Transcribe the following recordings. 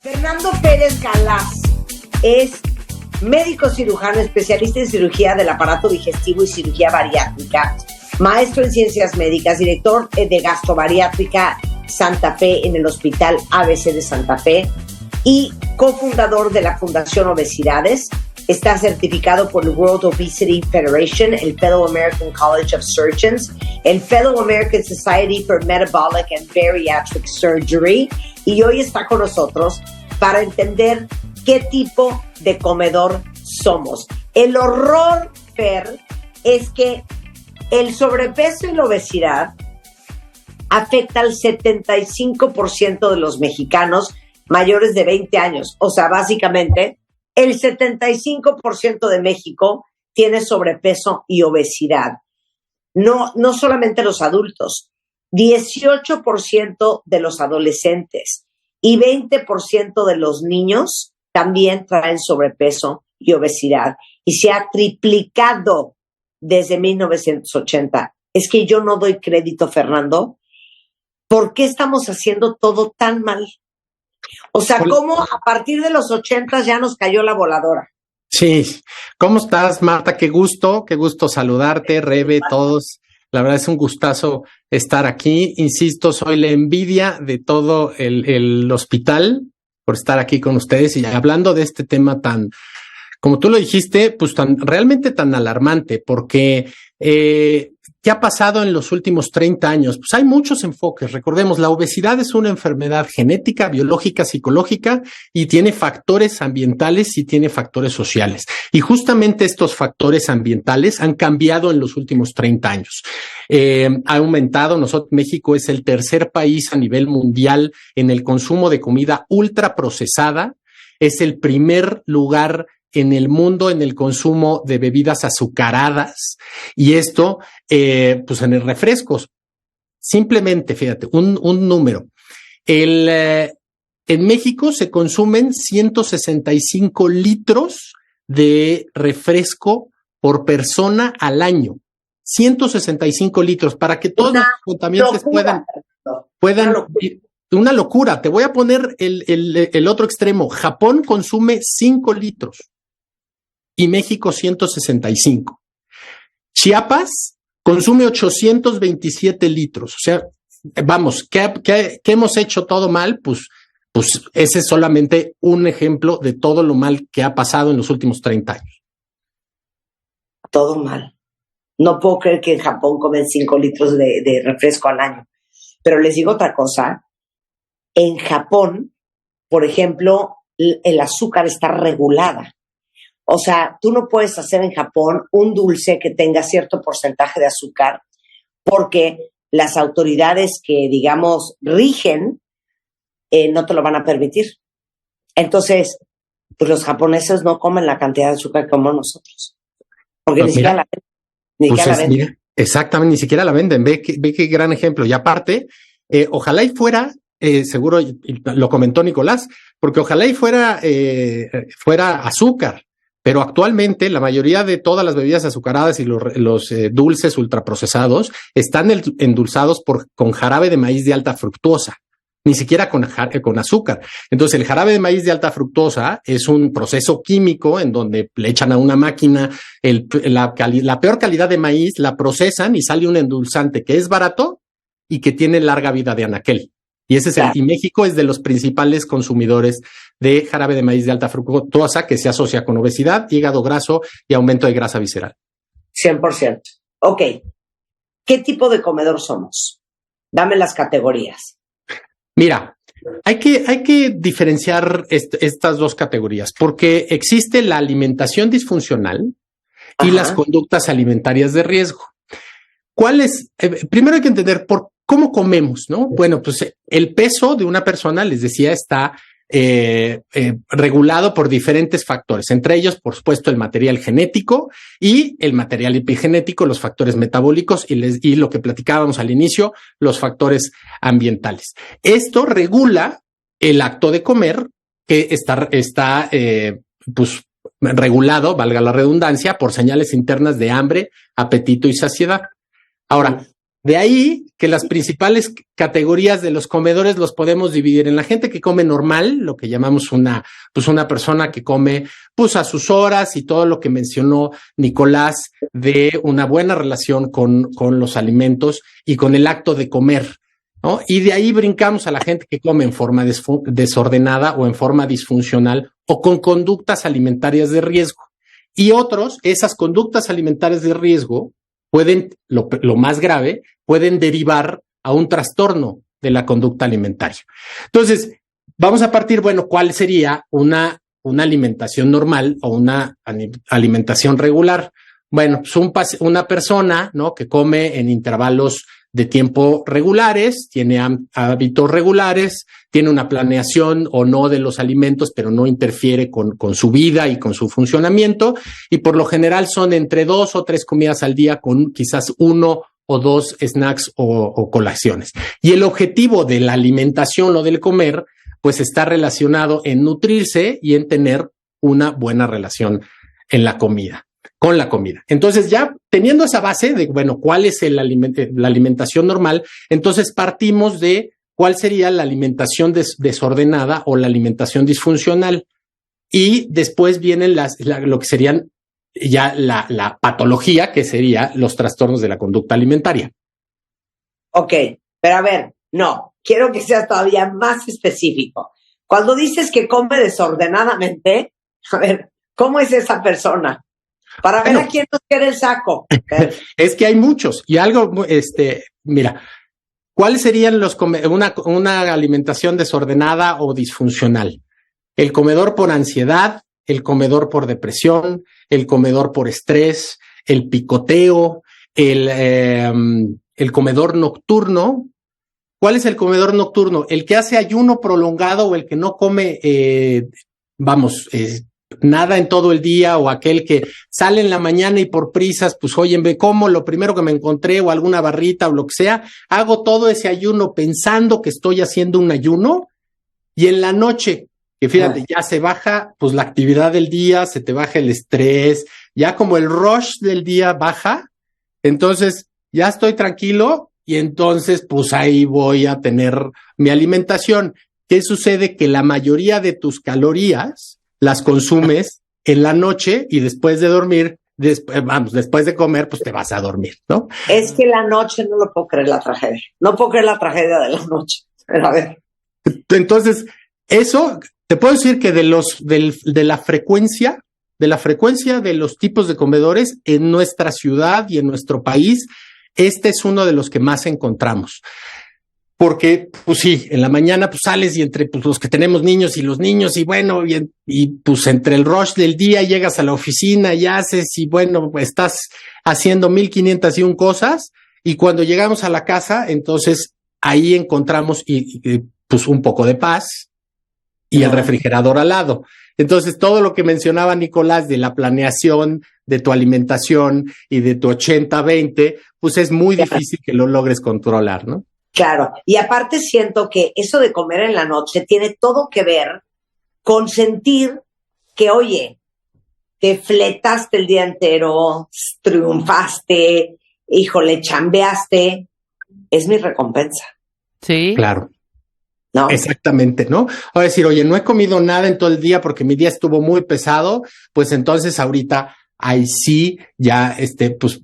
Fernando Pérez Galaz es médico cirujano, especialista en cirugía del aparato digestivo y cirugía bariátrica, maestro en ciencias médicas, director de gastrobariátrica Santa Fe en el Hospital ABC de Santa Fe y cofundador de la Fundación Obesidades. Está certificado por el World Obesity Federation, el Fellow American College of Surgeons, el Fellow American Society for Metabolic and Bariatric Surgery, y hoy está con nosotros para entender qué tipo de comedor somos. El horror, Fer, es que el sobrepeso y la obesidad afecta al 75% de los mexicanos mayores de 20 años. O sea, básicamente, el 75% de México tiene sobrepeso y obesidad. No solamente los adultos, 18% de los adolescentes y 20% de los niños también traen sobrepeso y obesidad. Y se ha triplicado desde 1980. Es que yo no doy crédito, Fernando. ¿Por qué estamos haciendo todo tan mal? O sea, ¿cómo a partir de los 80 ya nos cayó la voladora? Sí. ¿Cómo estás, Marta? Qué gusto saludarte, Rebe, todos. La verdad es un gustazo estar aquí. Insisto, soy la envidia de todo el hospital por estar aquí con ustedes y hablando de este tema tan, como tú lo dijiste, pues realmente tan alarmante, porque ¿qué ha pasado en los últimos 30 años? Pues hay muchos enfoques. Recordemos, la obesidad es una enfermedad genética, biológica, psicológica y tiene factores ambientales y tiene factores sociales. Y justamente estos factores ambientales han cambiado en los últimos 30 años. Ha aumentado. México es el tercer país a nivel mundial en el consumo de comida ultraprocesada. Es el primer lugar en el mundo en el consumo de bebidas azucaradas y esto, pues en el refrescos. Simplemente, fíjate, un número. En México se consumen 165 litros de refresco por persona al año. 165 litros para que todos los contaminantes puedan una locura. Te voy a poner el otro extremo. Japón consume 5 litros. Y México 165. Chiapas consume 827 litros. O sea, vamos, ¿qué hemos hecho todo mal? Pues ese es solamente un ejemplo de todo lo mal que ha pasado en los últimos 30 años. Todo mal. No puedo creer que en Japón comen 5 litros de refresco al año. Pero les digo otra cosa. En Japón, por ejemplo, el azúcar está regulada. O sea, tú no puedes hacer en Japón un dulce que tenga cierto porcentaje de azúcar porque las autoridades que, digamos, rigen no te lo van a permitir. Entonces, pues los japoneses no comen la cantidad de azúcar que comemos nosotros. Porque ni siquiera la venden. Mira, exactamente, ni siquiera la venden. Ve qué gran ejemplo. Y aparte, ojalá y fuera, seguro lo comentó Nicolás, porque ojalá y fuera azúcar. Pero actualmente la mayoría de todas las bebidas azucaradas y los dulces ultraprocesados están endulzados con jarabe de maíz de alta fructosa, ni siquiera con azúcar. Entonces el jarabe de maíz de alta fructosa es un proceso químico en donde le echan a una máquina la peor calidad de maíz, la procesan y sale un endulzante que es barato y que tiene larga vida de anaquel. Y y México es de los principales consumidores de jarabe de maíz de alta fructosa que se asocia con obesidad, hígado graso y aumento de grasa visceral. 100%. Ok. ¿Qué tipo de comedor somos? Dame las categorías. Mira, hay que diferenciar estas dos categorías porque existe la alimentación disfuncional y las conductas alimentarias de riesgo. ¿Cuál es? Primero hay que entender cómo comemos, ¿no? Bueno, pues el peso de una persona, les decía, está regulado por diferentes factores, entre ellos, por supuesto, el material genético y el material epigenético, los factores metabólicos y lo que platicábamos al inicio, los factores ambientales. Esto regula el acto de comer que está pues regulado, valga la redundancia, por señales internas de hambre, apetito y saciedad. Ahora, De ahí que las principales categorías de los comedores los podemos dividir en la gente que come normal, lo que llamamos una persona que come pues a sus horas y todo lo que mencionó Nicolás de una buena relación con los alimentos y con el acto de comer, ¿no? Y de ahí brincamos a la gente que come en forma desordenada o en forma disfuncional o con conductas alimentarias de riesgo. Y otros, esas conductas alimentarias de riesgo pueden, lo más grave, pueden derivar a un trastorno de la conducta alimentaria. Entonces, vamos a partir, bueno, ¿cuál sería una alimentación normal o una alimentación regular? Bueno, pues una persona, ¿no?, que come en intervalos de tiempo regulares, tiene hábitos regulares, tiene una planeación o no de los alimentos, pero no interfiere con su vida y con su funcionamiento, y por lo general son entre 2 o 3 comidas al día con quizás 1 o 2 snacks o colaciones. Y el objetivo de la alimentación o del comer, pues está relacionado en nutrirse y en tener una buena relación con la comida. Entonces, ya teniendo esa base de, bueno, cuál es la alimentación normal, entonces partimos de cuál sería la alimentación desordenada o la alimentación disfuncional. Y después vienen lo que serían ya la patología, que sería los trastornos de la conducta alimentaria. Ok, pero a ver, no, quiero que seas todavía más específico. Cuando dices que come desordenadamente, a ver, ¿cómo es esa persona? Para ver a quién nos quiere el saco. ¿Okay? Es que hay muchos. Y algo, mira, ¿cuáles serían una alimentación desordenada o disfuncional? El comedor por ansiedad, el comedor por depresión, el comedor por estrés, el picoteo, el comedor nocturno. ¿Cuál es el comedor nocturno? El que hace ayuno prolongado o el que no come, nada en todo el día, o aquel que sale en la mañana y por prisas, pues oye, me como lo primero que me encontré o alguna barrita o lo que sea, hago todo ese ayuno pensando que estoy haciendo un ayuno, y en la noche, que fíjate, ya se baja pues la actividad del día, se te baja el estrés, ya como el rush del día baja, entonces ya estoy tranquilo y entonces pues ahí voy a tener mi alimentación. ¿Qué sucede? Que la mayoría de tus calorías las consumes en la noche y después de dormir, después de comer, pues te vas a dormir, ¿no? Es que la noche no lo puedo creer la tragedia. No puedo creer la tragedia de la noche. Pero a ver. Entonces, eso, te puedo decir que de la frecuencia de los tipos de comedores en nuestra ciudad y en nuestro país, este es uno de los que más encontramos. Porque, pues sí, en la mañana pues sales y entre pues, los que tenemos niños y bueno, y pues entre el rush del día llegas a la oficina y haces y bueno, pues estás haciendo 1501 cosas, y cuando llegamos a la casa, entonces ahí encontramos pues un poco de paz y el refrigerador al lado. Entonces todo lo que mencionaba Nicolás de la planeación de tu alimentación y de tu 80-20, pues es muy difícil que lo logres controlar, ¿no? Claro, y aparte siento que eso de comer en la noche tiene todo que ver con sentir que, oye, te fletaste el día entero, triunfaste, híjole, chambeaste, es mi recompensa. Sí. Claro. ¿No? Exactamente, ¿no? O decir, oye, no he comido nada en todo el día porque mi día estuvo muy pesado, pues entonces ahorita ahí sí, ya, pues,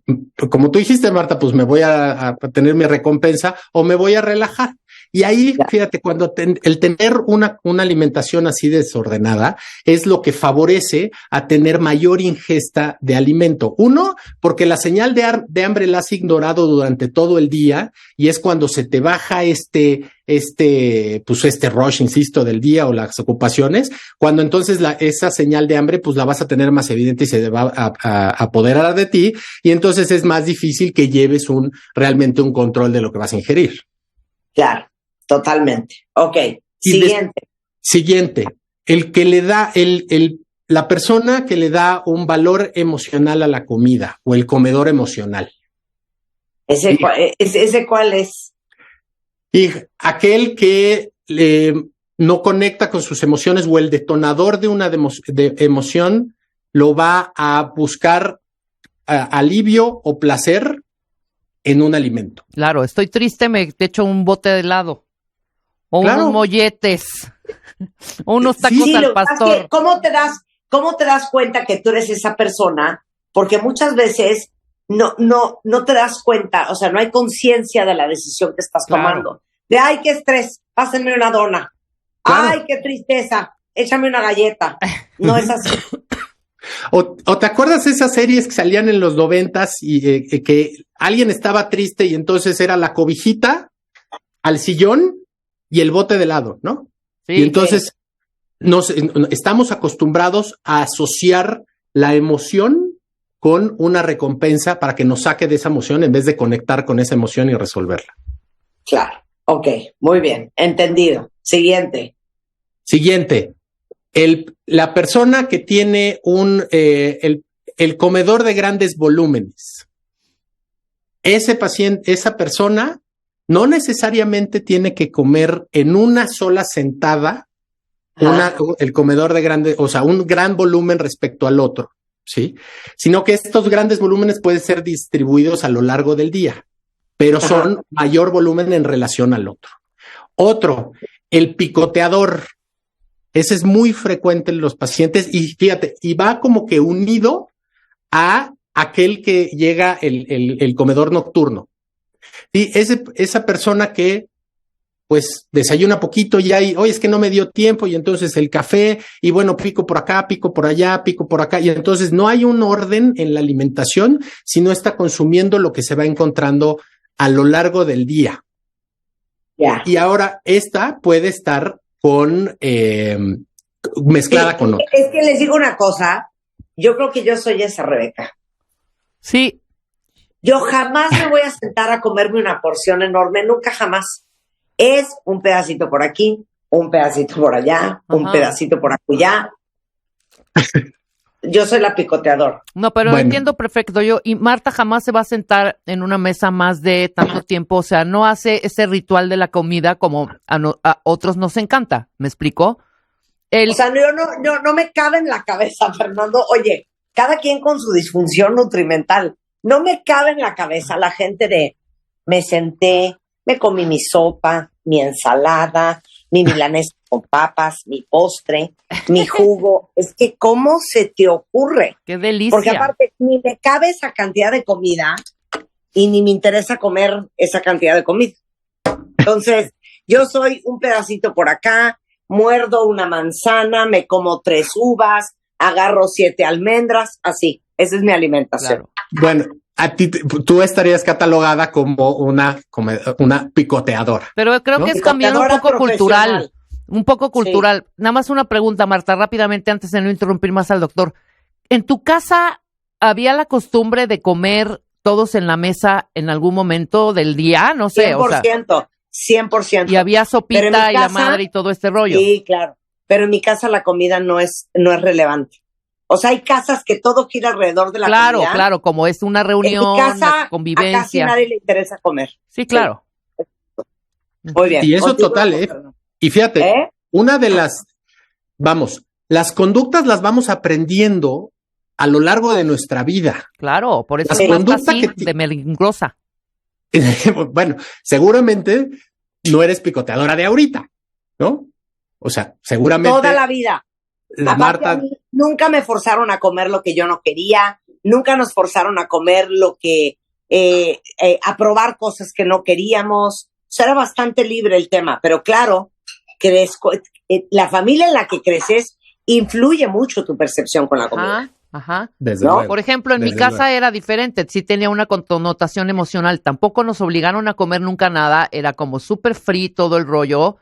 como tú dijiste, Marta, pues me voy a tener mi recompensa o me voy a relajar. Y ahí, fíjate, cuando el tener una alimentación así desordenada es lo que favorece a tener mayor ingesta de alimento. Uno, porque la señal de hambre la has ignorado durante todo el día, y es cuando se te baja este rush, insisto, del día o las ocupaciones, cuando entonces esa señal de hambre pues la vas a tener más evidente y se va a apoderar de ti, y entonces es más difícil que lleves realmente un control de lo que vas a ingerir. Claro, totalmente. Ok, siguiente, el que le da, la persona que le da un valor emocional a la comida o el comedor emocional. ¿Ese cuál es? Y aquel que no conecta con sus emociones, o el detonador de una de emoción lo va a buscar alivio o placer en un alimento. Claro, estoy triste, me echo un bote de helado. O unos molletes. O unos tacos al pastor. Es que, ¿cómo te das cuenta que tú eres esa persona? Porque muchas veces no te das cuenta, o sea, no hay conciencia de la decisión que estás tomando. De, ay, qué estrés, pásenme una dona. Claro. Ay, qué tristeza, échame una galleta. No es así. O ¿te acuerdas de esas series que salían en los 90s y que alguien estaba triste y entonces era la cobijita al sillón y el bote de helado, ¿no? Sí, y entonces estamos acostumbrados a asociar la emoción con una recompensa para que nos saque de esa emoción en vez de conectar con esa emoción y resolverla. Claro, ok, muy bien, entendido. Siguiente. La persona que tiene el comedor de grandes volúmenes. Esa persona no necesariamente tiene que comer en una sola sentada el comedor de grande, o sea, un gran volumen respecto al otro, ¿sí? Sino que estos grandes volúmenes pueden ser distribuidos a lo largo del día, pero son mayor volumen en relación al otro. Otro, el picoteador. Ese es muy frecuente en los pacientes y fíjate, y va como que unido a aquel que llega el comedor nocturno. Y esa persona que pues desayuna poquito y ahí, oye, es que no me dio tiempo y entonces el café y bueno, pico por acá, pico por allá, pico por acá y entonces no hay un orden en la alimentación, sino está consumiendo lo que se va encontrando a lo largo del día. Yeah. Y ahora esta puede estar mezclada con otra. Es que les digo una cosa, yo creo que yo soy esa Rebeca. Sí. Yo jamás me voy a sentar a comerme una porción enorme, nunca jamás. Es un pedacito por aquí, un pedacito por allá, un pedacito por acullá. Yo soy la picoteadora. No, pero entiendo perfecto. Y Marta jamás se va a sentar en una mesa más de tanto tiempo. O sea, no hace ese ritual de la comida como a otros nos encanta. ¿Me explicó? O sea, no me cabe en la cabeza, Fernando. Oye, cada quien con su disfunción nutrimental. No me cabe en la cabeza la gente de me senté, me comí mi sopa, mi ensalada, mi milanesa con papas, mi postre, mi jugo. Es que, ¿cómo se te ocurre? ¡Qué delicia! Porque aparte, ni me cabe esa cantidad de comida y ni me interesa comer esa cantidad de comida. Entonces, yo soy un pedacito por acá, muerdo una manzana, me como 3 uvas, agarro 7 almendras, así. Esa es mi alimentación. Claro. Bueno, a ti, tú estarías catalogada como una picoteadora. Pero creo que es también un poco cultural. Un poco cultural. Sí. Nada más una pregunta, Marta, rápidamente, antes de no interrumpir más al doctor. ¿En tu casa había la costumbre de comer todos en la mesa en algún momento del día? No sé. 100%. 100%. Y había sopita y la madre y todo este rollo. Sí, claro. Pero en mi casa la comida no es relevante. O sea, hay casas que todo gira alrededor de la comida. Claro, como es una reunión, en mi casa, convivencia. A casi nadie le interesa comer. Sí, claro. Sí. Muy bien. Y eso total, Y fíjate, una de las conductas las vamos aprendiendo a lo largo de nuestra vida. Claro, por eso es más fácil de melindrosa. Bueno, seguramente no eres picoteadora de ahorita, ¿no? O sea, seguramente. Toda la vida. Marta, nunca me forzaron a comer lo que yo no quería, nunca nos forzaron a comer a probar cosas que no queríamos. O sea, era bastante libre el tema, pero claro, la familia en la que creces influye mucho tu percepción con la comida. Ajá. ¿No? Por ejemplo, en mi casa era diferente, sí tenía una connotación emocional, tampoco nos obligaron a comer nunca nada, era como súper free todo el rollo,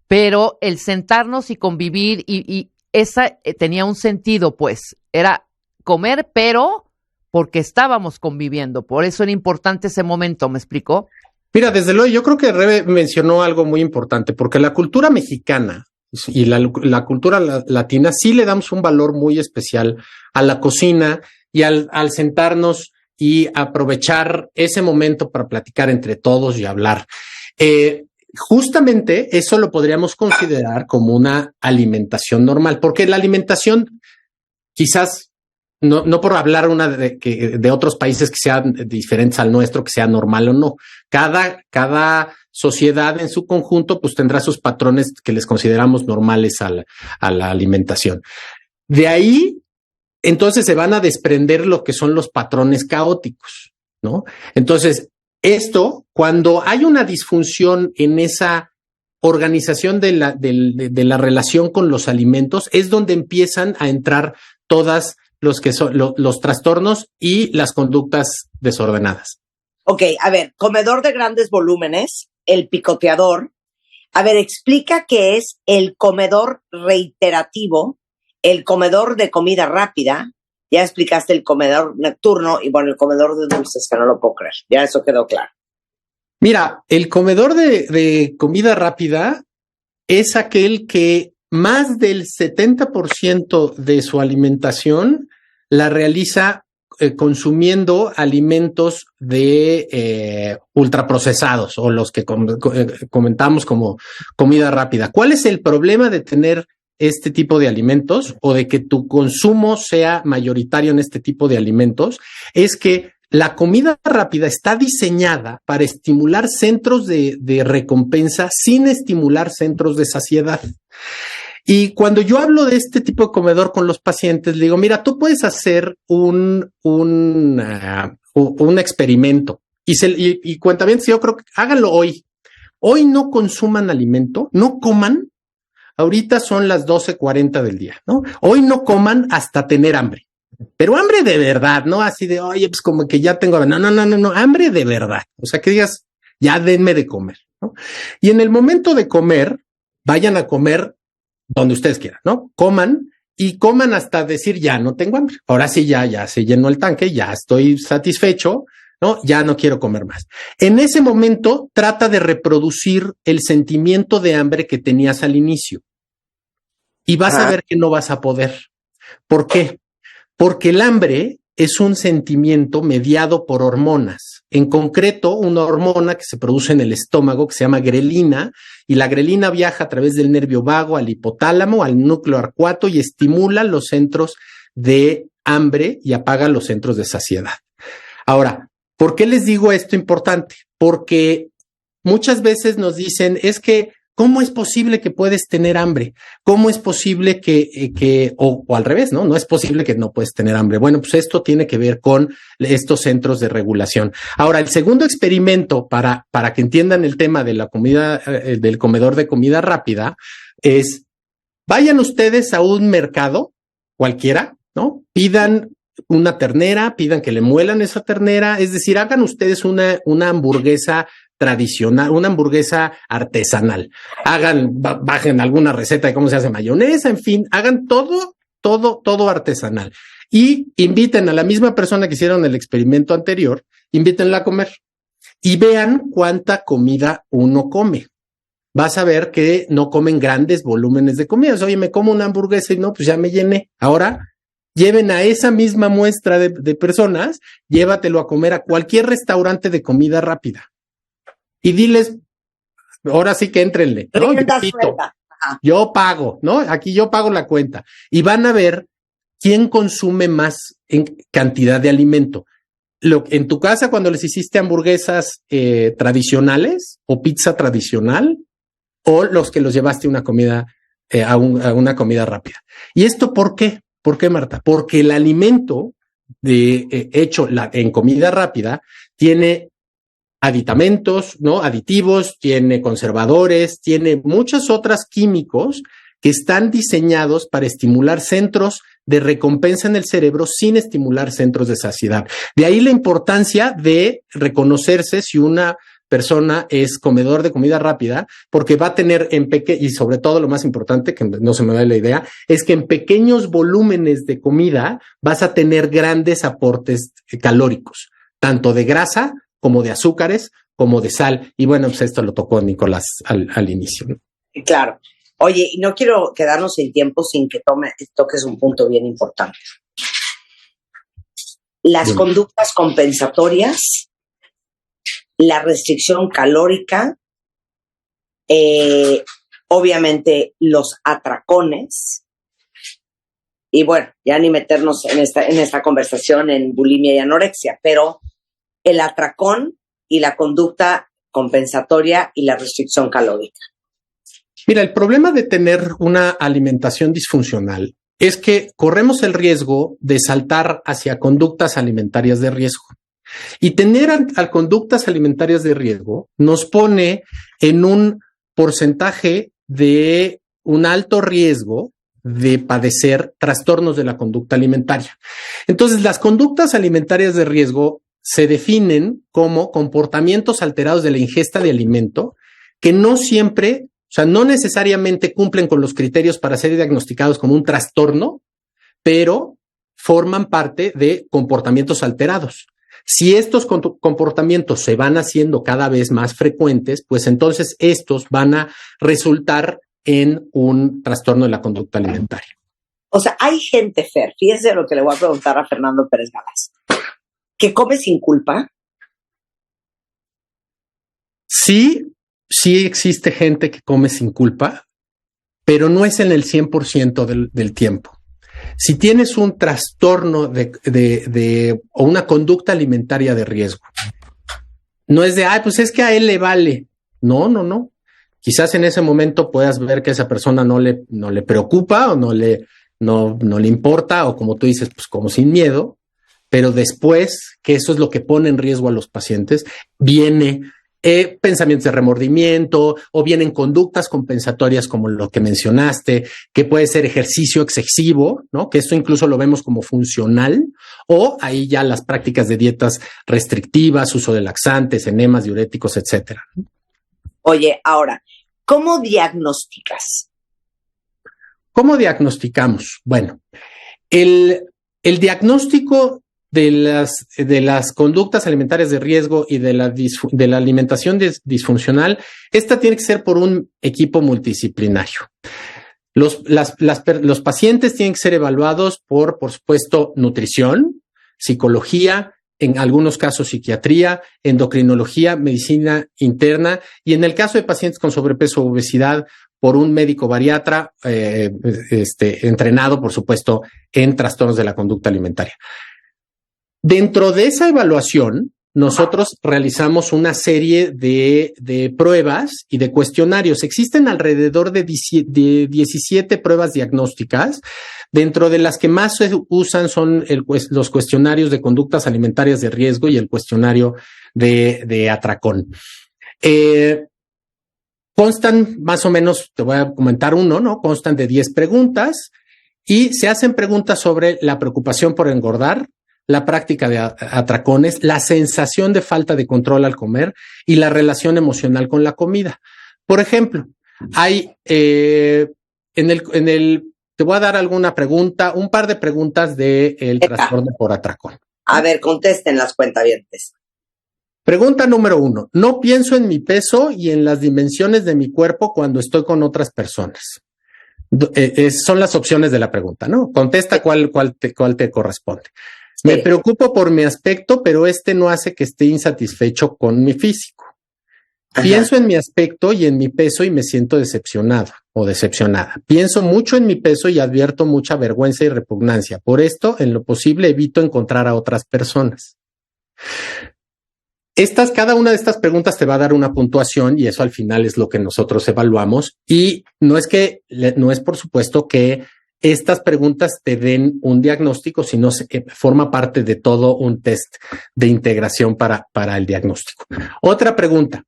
pero el sentarnos y convivir y esa tenía un sentido, pues, era comer, pero porque estábamos conviviendo, por eso era importante ese momento, ¿me explicó? Mira, desde luego, yo creo que Rebe mencionó algo muy importante, porque la cultura mexicana y la cultura latina sí le damos un valor muy especial a la cocina y al sentarnos y aprovechar ese momento para platicar entre todos y hablar. Justamente eso lo podríamos considerar como una alimentación normal, porque la alimentación quizás no por hablar de otros países que sean diferentes al nuestro, que sea normal o no. Cada sociedad en su conjunto pues tendrá sus patrones que les consideramos normales a la alimentación. De ahí, entonces se van a desprender lo que son los patrones caóticos, ¿no? Entonces, cuando hay una disfunción en esa organización de la relación con los alimentos, es donde empiezan a entrar todas los que son los trastornos y las conductas desordenadas. Ok, a ver, comedor de grandes volúmenes, el picoteador. A ver, explica qué es el comedor reiterativo, el comedor de comida rápida. Ya explicaste el comedor nocturno y bueno, el comedor de dulces, que no lo puedo creer. Ya eso quedó claro. Mira, el comedor de comida rápida es aquel que más del 70% de su alimentación la realiza consumiendo alimentos de ultraprocesados o los que comentamos como comida rápida. ¿Cuál es el problema de tener este tipo de alimentos o de que tu consumo sea mayoritario en este tipo de alimentos? Es que la comida rápida está diseñada para estimular centros de recompensa sin estimular centros de saciedad. Y cuando yo hablo de este tipo de comedor con los pacientes, le digo, mira, tú puedes hacer un experimento y cuentavientes, yo creo que háganlo hoy. Hoy no consuman alimento, no coman. Ahorita son las 12:40 del día, ¿no? Hoy no coman hasta tener hambre. Pero hambre de verdad, no así de, oye, pues como que ya tengo, no, hambre de verdad. O sea, que digas, ya denme de comer, ¿no? Y en el momento de comer, vayan a comer donde ustedes quieran, ¿no? Coman y coman hasta decir, ya no tengo hambre. Ahora sí, ya se llenó el tanque, ya estoy satisfecho, ¿no? Ya no quiero comer más. En ese momento, trata de reproducir el sentimiento de hambre que tenías al inicio. Y vas a ver que no vas a poder. ¿Por qué? Porque el hambre es un sentimiento mediado por hormonas. En concreto, una hormona que se produce en el estómago que se llama grelina, y la grelina viaja a través del nervio vago al hipotálamo, al núcleo arcuato y estimula los centros de hambre y apaga los centros de saciedad. Ahora, ¿por qué les digo esto importante? Porque muchas veces nos dicen, es que ¿cómo es posible que puedes tener hambre? ¿Cómo es posible o al revés, ¿no? No es posible que no puedes tener hambre. Bueno, pues esto tiene que ver con estos centros de regulación. Ahora, el segundo experimento para que entiendan el tema de la comida, del comedor de comida rápida, es vayan ustedes a un mercado cualquiera, ¿no? Pidan una ternera, pidan que le muelan esa ternera, es decir, hagan ustedes una hamburguesa tradicional, una hamburguesa artesanal. Bajen alguna receta de cómo se hace mayonesa, en fin, hagan todo artesanal. Y inviten a la misma persona que hicieron el experimento anterior, invítenla a comer y vean cuánta comida uno come. Vas a ver que no comen grandes volúmenes de comida. Oye, me como una hamburguesa y no, pues ya me llené. Ahora, lleven a esa misma muestra de personas, llévatelo a comer a cualquier restaurante de comida rápida. Y diles, ahora sí que éntrenle, ¿no? Yo pago, ¿no? Aquí yo pago la cuenta. Y van a ver quién consume más en cantidad de alimento. En tu casa, cuando les hiciste hamburguesas tradicionales o pizza tradicional, o los que los llevaste a una comida, a una comida rápida. ¿Y esto por qué? ¿Por qué, Marta? Porque el alimento hecho en comida rápida tiene aditamentos, ¿no? Aditivos, tiene conservadores, tiene muchos otros químicos que están diseñados para estimular centros de recompensa en el cerebro sin estimular centros de saciedad. De ahí la importancia de reconocerse si una persona es comedor de comida rápida, porque va a tener y sobre todo lo más importante, que no se me da la idea, es que en pequeños volúmenes de comida vas a tener grandes aportes calóricos, tanto de grasa como de azúcares, como de sal. Y bueno, pues esto lo tocó Nicolás al inicio, ¿no? Claro. Oye, y no quiero quedarnos sin tiempo sin que toques un punto bien importante. Las conductas compensatorias, la restricción calórica, obviamente los atracones, y bueno, ya ni meternos en esta conversación en bulimia y anorexia, pero el atracón y la conducta compensatoria y la restricción calórica. Mira, el problema de tener una alimentación disfuncional es que corremos el riesgo de saltar hacia conductas alimentarias de riesgo. Y tener conductas alimentarias de riesgo nos pone en un porcentaje de un alto riesgo de padecer trastornos de la conducta alimentaria. Entonces, las conductas alimentarias de riesgo se definen como comportamientos alterados de la ingesta de alimento que no siempre, o sea, no necesariamente cumplen con los criterios para ser diagnosticados como un trastorno, pero forman parte de comportamientos alterados. Si estos comportamientos se van haciendo cada vez más frecuentes, pues entonces estos van a resultar en un trastorno de la conducta alimentaria. O sea, hay gente, Fer, fíjense lo que le voy a preguntar a Fernando Pérez Galaz, que come sin culpa. Sí existe gente que come sin culpa, pero no es en el 100% del tiempo. Si tienes un trastorno o una conducta alimentaria de riesgo, no es de, pues es que a él le vale. No. Quizás en ese momento puedas ver que a esa persona no le preocupa o no le importa, o como tú dices, pues como sin miedo, pero después, que eso es lo que pone en riesgo a los pacientes, viene pensamientos de remordimiento o vienen conductas compensatorias como lo que mencionaste, que puede ser ejercicio excesivo, ¿no? Que esto incluso lo vemos como funcional, o ahí ya las prácticas de dietas restrictivas, uso de laxantes, enemas, diuréticos, etcétera. Oye, ahora, ¿cómo diagnosticas? ¿Cómo diagnosticamos? Bueno, el diagnóstico de las conductas alimentarias de riesgo y de la alimentación disfuncional, esta tiene que ser por un equipo multidisciplinario. Los pacientes tienen que ser evaluados por supuesto, nutrición, psicología, en algunos casos psiquiatría, endocrinología, medicina interna, y en el caso de pacientes con sobrepeso o obesidad, por un médico bariatra entrenado, por supuesto, en trastornos de la conducta alimentaria. Dentro de esa evaluación, nosotros realizamos una serie de pruebas y de cuestionarios. Existen alrededor de 17 pruebas diagnósticas, dentro de las que más se usan son los cuestionarios de conductas alimentarias de riesgo y el cuestionario de atracón. Constan más o menos, te voy a comentar uno, ¿no? Constan de 10 preguntas y se hacen preguntas sobre la preocupación por engordar, la práctica de atracones, la sensación de falta de control al comer y la relación emocional con la comida. Por ejemplo, hay te voy a dar alguna pregunta, un par de preguntas del trastorno por atracón. A ver, contesten las cuentavientes. Pregunta número 1. No pienso en mi peso y en las dimensiones de mi cuerpo cuando estoy con otras personas. Son las opciones de la pregunta, ¿no? Contesta cuál te corresponde. Sí. Me preocupo por mi aspecto, pero no hace que esté insatisfecho con mi físico. Ajá. Pienso en mi aspecto y en mi peso y me siento decepcionado o decepcionada. Pienso mucho en mi peso y advierto mucha vergüenza y repugnancia. Por esto, en lo posible, evito encontrar a otras personas. Cada una de estas preguntas te va a dar una puntuación y eso al final es lo que nosotros evaluamos. Y no es por supuesto que estas preguntas te den un diagnóstico, sino forma parte de todo un test de integración para el diagnóstico. Otra pregunta.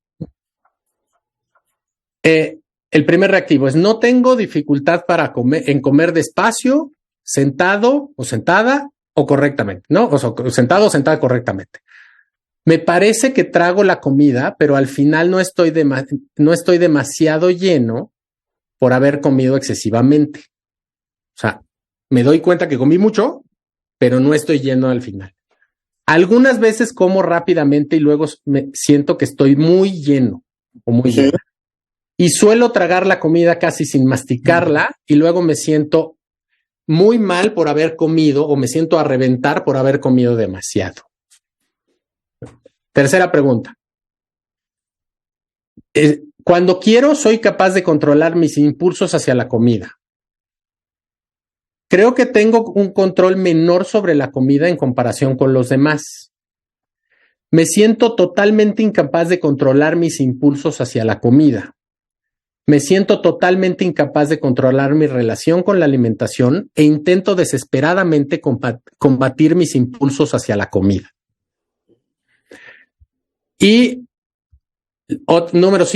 El primer reactivo es: no tengo dificultad en comer despacio, sentado o sentada o correctamente, ¿no? O sea, sentado o sentada correctamente. Me parece que trago la comida, pero al final no estoy demasiado lleno por haber comido excesivamente. O sea, me doy cuenta que comí mucho, pero no estoy lleno al final. Algunas veces como rápidamente y luego me siento que estoy muy lleno o muy lleno. Y suelo tragar la comida casi sin masticarla y luego me siento muy mal por haber comido o me siento a reventar por haber comido demasiado. Tercera pregunta. Cuando quiero, soy capaz de controlar mis impulsos hacia la comida. Creo que tengo un control menor sobre la comida en comparación con los demás. Me siento totalmente incapaz de controlar mis impulsos hacia la comida. Me siento totalmente incapaz de controlar mi relación con la alimentación e intento desesperadamente combatir mis impulsos hacia la comida. Y número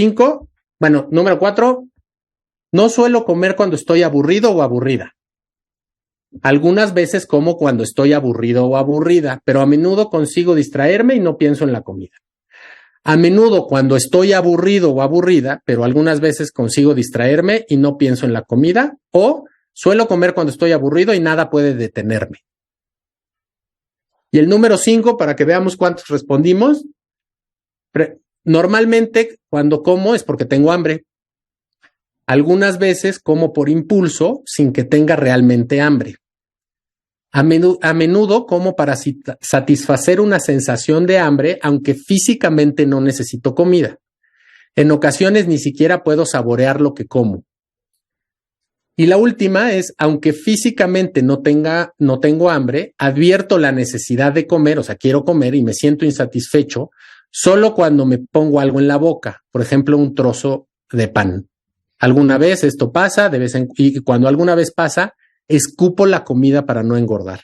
4, no suelo comer cuando estoy aburrido o aburrida. Algunas veces como cuando estoy aburrido o aburrida, pero a menudo consigo distraerme y no pienso en la comida. A menudo cuando estoy aburrido o aburrida, pero algunas veces consigo distraerme y no pienso en la comida, o suelo comer cuando estoy aburrido y nada puede detenerme. Y el número 5, para que veamos cuántos respondimos, normalmente cuando como es porque tengo hambre. Algunas veces como por impulso sin que tenga realmente hambre. A menudo como para satisfacer una sensación de hambre, aunque físicamente no necesito comida. En ocasiones ni siquiera puedo saborear lo que como. Y la última es, aunque físicamente no tengo hambre, advierto la necesidad de comer, o sea, quiero comer y me siento insatisfecho solo cuando me pongo algo en la boca, por ejemplo, un trozo de pan. Alguna vez esto pasa, y cuando alguna vez pasa, escupo la comida para no engordar.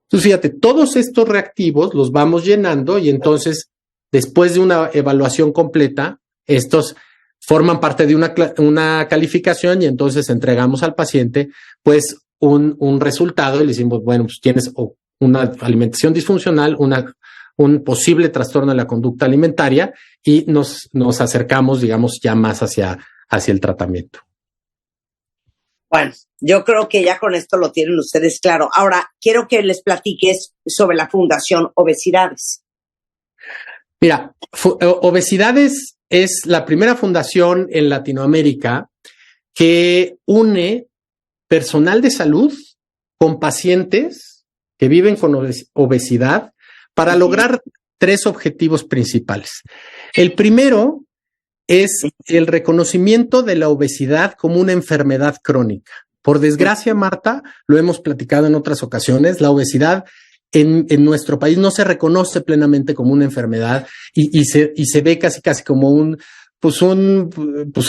Entonces, fíjate, todos estos reactivos los vamos llenando y entonces, después de una evaluación completa, estos forman parte de una calificación y entonces entregamos al paciente, pues, un resultado y le decimos, bueno, pues tienes una alimentación disfuncional, un posible trastorno de la conducta alimentaria y nos acercamos, digamos, ya más hacia el tratamiento. Bueno, yo creo que ya con esto lo tienen ustedes claro. Ahora, quiero que les platiques sobre la Fundación Obesidades. Mira, Obesidades es la primera fundación en Latinoamérica que une personal de salud con pacientes que viven con obesidad para lograr 3 objetivos principales. El primero es el reconocimiento de la obesidad como una enfermedad crónica. Por desgracia, Marta, lo hemos platicado en otras ocasiones, la obesidad en nuestro país no se reconoce plenamente como una enfermedad y se ve casi como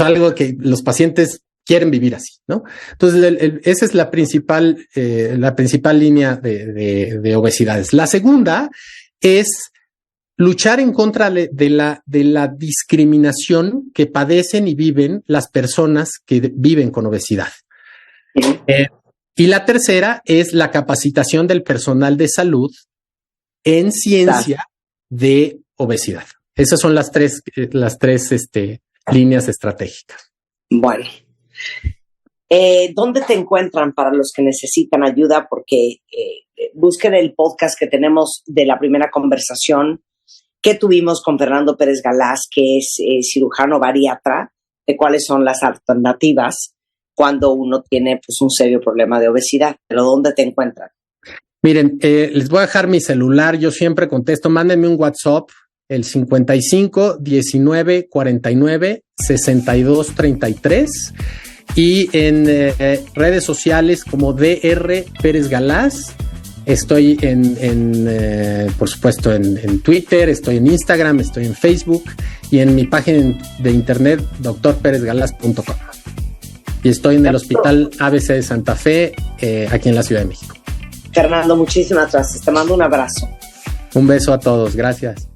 algo que los pacientes quieren vivir así, ¿no? Entonces, esa es la principal línea de obesidades. La segunda es luchar en contra de la discriminación que padecen y viven las personas que viven con obesidad. Y la tercera es la capacitación del personal de salud en ciencia de obesidad. Esas son las tres líneas estratégicas. Bueno, ¿dónde te encuentran para los que necesitan ayuda? Porque busquen el podcast que tenemos de la primera conversación que tuvimos con Fernando Pérez Galás, que es cirujano bariatra, de cuáles son las alternativas cuando uno tiene pues un serio problema de obesidad. Pero ¿dónde te encuentran? Miren, les voy a dejar mi celular, yo siempre contesto, mándenme un WhatsApp, el 55 19 49 62 33 y en redes sociales como DR Pérez Galás. Estoy por supuesto, en Twitter, estoy en Instagram, estoy en Facebook y en mi página de internet, drperezgalas.com. Y estoy en el Hospital ABC de Santa Fe, aquí en la Ciudad de México. Fernando, muchísimas gracias. Te mando un abrazo. Un beso a todos. Gracias.